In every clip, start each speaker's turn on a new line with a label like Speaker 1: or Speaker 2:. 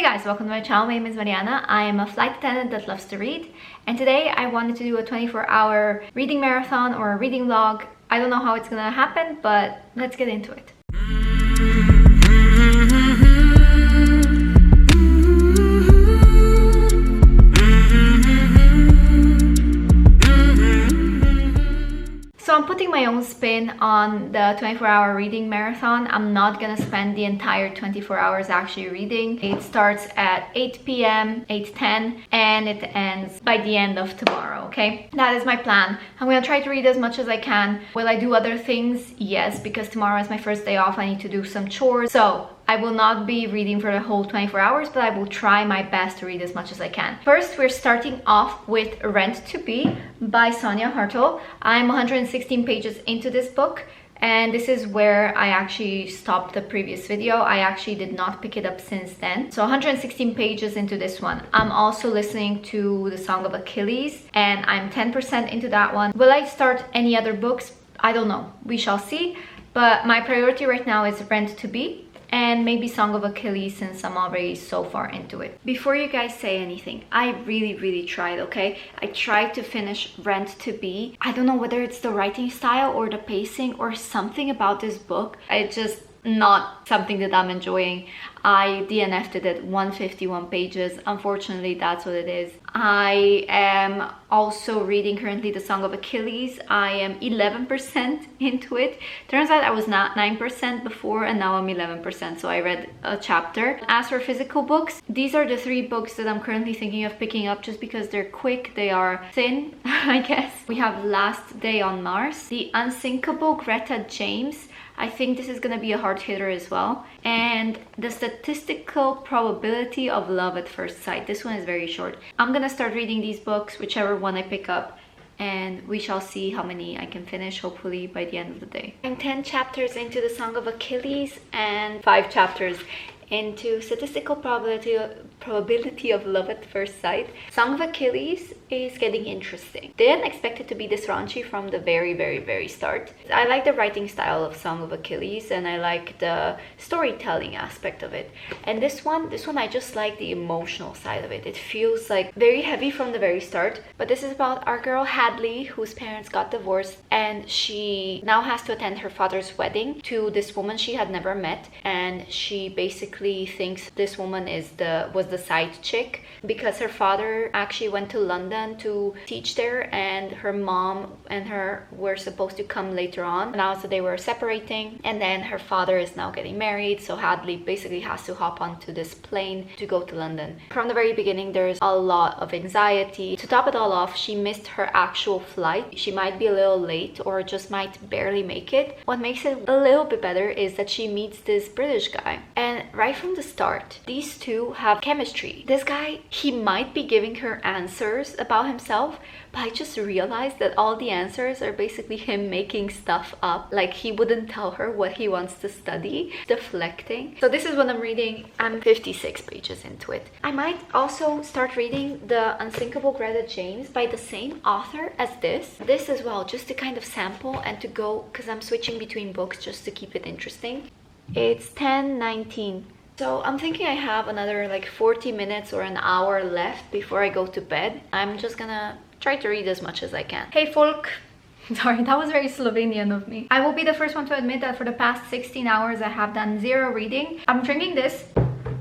Speaker 1: Hey guys, welcome to my channel. My name is Marjana. I am a flight attendant that loves to read, and today I wanted to do a 24-hour reading marathon or a reading vlog. I don't know how it's gonna happen, but let's get into it. So I'm putting my own spin on the 24-hour reading marathon. I'm not gonna spend the entire 24 hours actually reading. It starts at 8 p.m., 8:10, and it ends by the end of tomorrow, okay? That is my plan. I'm gonna try to read as much as I can. Will I do other things? Yes, because tomorrow is my first day off. I need to do some chores. So I will not be reading for the whole 24 hours, but I will try my best to read as much as I can. First, we're starting off with Rent to Be by Sonia Hartle. I'm 116 pages into this book, and this is where I actually stopped the previous video. I actually did not pick it up since then. So 116 pages into this one. I'm also listening to The Song of Achilles, and I'm 10% into that one. Will I start any other books? I don't know. We shall see. But my priority right now is Rent to Be, and maybe Song of Achilles since I'm already so far into it. Before you guys say anything, I really tried, okay? I tried to finish Rent to Be. I don't know whether it's the writing style or the pacing or something about this book. It's just not something that I'm enjoying. I DNF'd it at 151 pages. Unfortunately, that's what it is. I am also reading currently The Song of Achilles. I am 11% into it. Turns out I was not 9% before, and now I'm 11%, so I read a chapter. As for physical books, these are the 3 books that I'm currently thinking of picking up just because they're quick, they are thin, I guess. We have Last Day on Mars, The Unsinkable Greta James. I think this is gonna be a hard hitter as well. And The Statistical Probability of Love at First Sight. This one is very short. I'm gonna start reading these books, whichever one I pick up, and we shall see how many I can finish, hopefully by the end of the day. I'm 10 chapters into The Song of Achilles and 5 chapters into Statistical Probability of Love at First Sight. Song of Achilles is getting interesting. Didn't expect it to be this raunchy from the very start. I like the writing style of Song of Achilles, and I like the storytelling aspect of it. And this one I just like the emotional side of it. It feels like very heavy from the very start, but this is about our girl Hadley, whose parents got divorced, and she now has to attend her father's wedding to this woman she had never met, and she basically thinks this woman was the side chick because her father actually went to London to teach there, and her mom and her were supposed to come later on. Now so they were separating, and then her father is now getting married, so Hadley basically has to hop onto this plane to go to London. From the very beginning, there's a lot of anxiety. To top it all off, she missed her actual flight. She might be a little late or just might barely make it. What makes it a little bit better is that she meets this British guy, and right from the start, these two have chemistry. This guy, he might be giving her answers about himself, but I just realized that all the answers are basically him making stuff up. Like, he wouldn't tell her what he wants to study, deflecting. So this is what I'm reading. I'm 56 pages into it. I might also start reading The Unsinkable Greta James by the same author as this as well, just to kind of sample and to go, because I'm switching between books just to keep it interesting. It's 10:19. So I'm thinking I have another like 40 minutes or an hour left before I go to bed. I'm just gonna try to read as much as I can. Hey folk! Sorry, that was very Slovenian of me. I will be the first one to admit that for the past 16 hours I have done 0 reading. I'm drinking this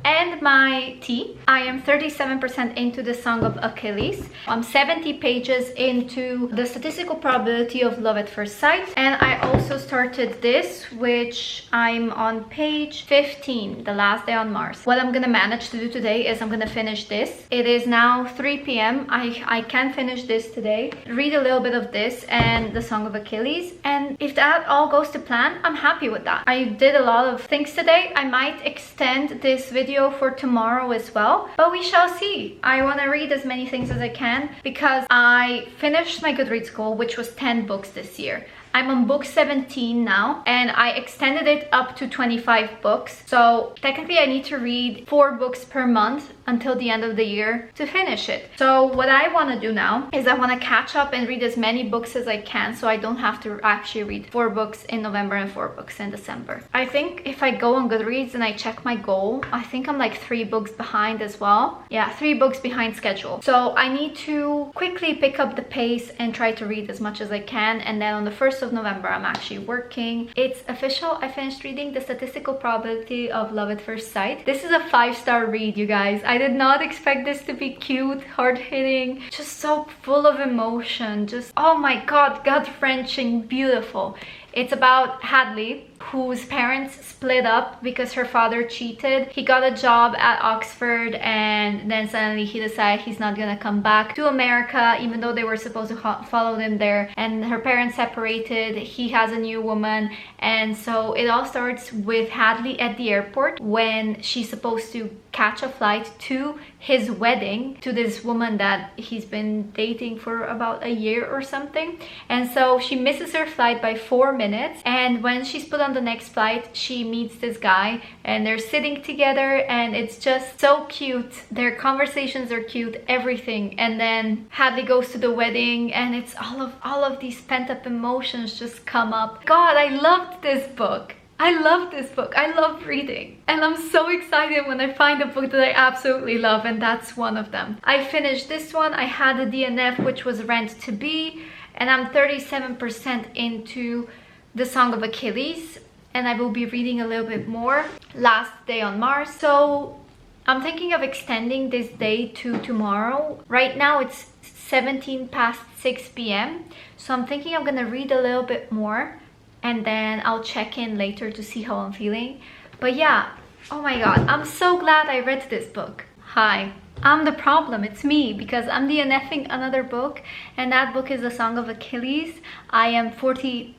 Speaker 1: and my tea. I am 37% into The Song of Achilles. I'm 70 pages into The Statistical Probability of Love at First Sight. And I also started this, which I'm on page 15, The Last Day on Mars. What I'm gonna manage to do today is I'm gonna finish this. It is now 3 p.m. I can finish this today. Read a little bit of this and The Song of Achilles. And if that all goes to plan, I'm happy with that. I did a lot of things today. I might extend this video for tomorrow as well, but we shall see. I want to read as many things as I can because I finished my Goodreads goal, which was 10 books this year. I'm on book 17 now, and I extended it up to 25 books. So technically I need to read 4 books per month until the end of the year to finish it. So what I want to do now is I want to catch up and read as many books as I can, so I don't have to actually read 4 books in November and 4 books in December. I think if I go on Goodreads and I check my goal, I think I'm like 3 books behind as well. Yeah, 3 books behind schedule. So I need to quickly pick up the pace and try to read as much as I can. And then on the 1st of November, I'm actually working. It's official. I finished reading The Statistical Probability of Love at First Sight. This is a 5-star read, you guys. I did not expect this to be cute, hard-hitting, just so full of emotion. Just, oh my god, gut-wrenching, beautiful. It's about Hadley, whose parents split up because her father cheated. He got a job at Oxford, and then suddenly he decided he's not gonna come back to America, even though they were supposed to follow him there. And her parents separated. He has a new woman, and so it all starts with Hadley at the airport when she's supposed to catch a flight to his wedding to this woman that he's been dating for about a year or something. And so she misses her flight by 4 minutes, and when she's put on the next flight, she meets this guy and they're sitting together, and it's just so cute. Their conversations are cute, everything. And then Hadley goes to the wedding, and it's all of these pent-up emotions just come up. God, I loved this book. I love this book. I love reading. And I'm so excited when I find a book that I absolutely love, and that's one of them. I finished this one. I had a DNF, which was Rent to Be, and I'm 37% into The Song of Achilles, and I will be reading a little bit more. Last Day on Mars. So I'm thinking of extending this day to tomorrow. Right now it's 17 past 6 p.m. So I'm thinking I'm gonna read a little bit more, and then I'll check in later to see how I'm feeling. But yeah, oh my god, I'm so glad I read this book. Hi, I'm the problem, it's me, because I'm DNFing another book, and that book is The Song of Achilles. I am 41%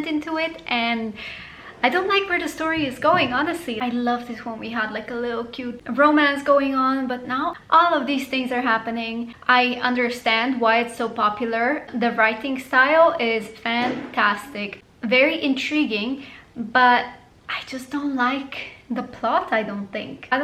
Speaker 1: into it, and I don't like where the story is going, honestly. I love this one. We had like a little cute romance going on, but now all of these things are happening. I understand why it's so popular. The writing style is fantastic, very intriguing, but I just don't like the plot. I don't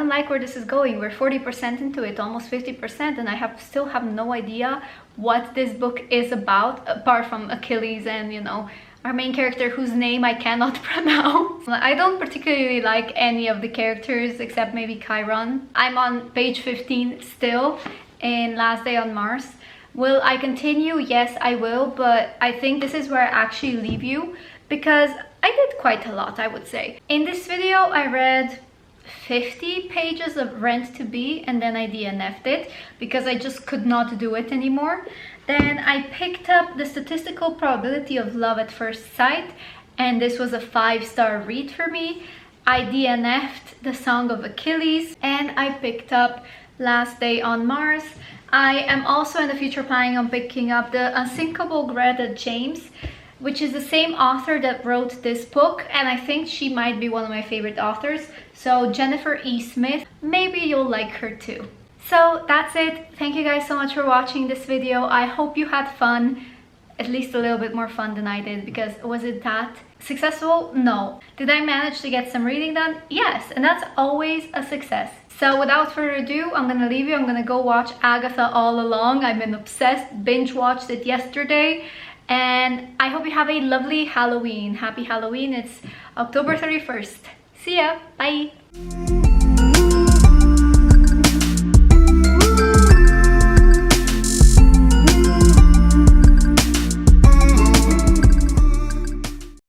Speaker 1: like where this is going. We're 40% into it, almost 50%, and I still have no idea what this book is about, apart from Achilles and, you know, our main character whose name I cannot pronounce. I don't particularly like any of the characters except maybe Chiron. I'm on page 15 still in Last Day on Mars. Will I continue? Yes, I will, but I think this is where I actually leave you, because I did quite a lot, I would say. In this video, I read 50 pages of Rent to Be, and then I DNF'd it because I just could not do it anymore. Then I picked up The Statistical Probability of Love at First Sight, and this was a 5-star read for me. I DNF'd The Song of Achilles, and I picked up Last Day on Mars. I am also in the future planning on picking up The Unsinkable Greta James, which is the same author that wrote this book, and I think she might be one of my favorite authors. So Jennifer E. Smith, maybe you'll like her too. So that's it. Thank you guys so much for watching this video. I hope you had fun, at least a little bit more fun than I did, because was it that successful? No. Did I manage to get some reading done? Yes, and that's always a success. So without further ado, I'm gonna leave you. I'm gonna go watch Agatha All Along. I've been obsessed, binge watched it yesterday. And I hope you have a lovely Halloween. Happy Halloween. It's October 31st. See ya. Bye.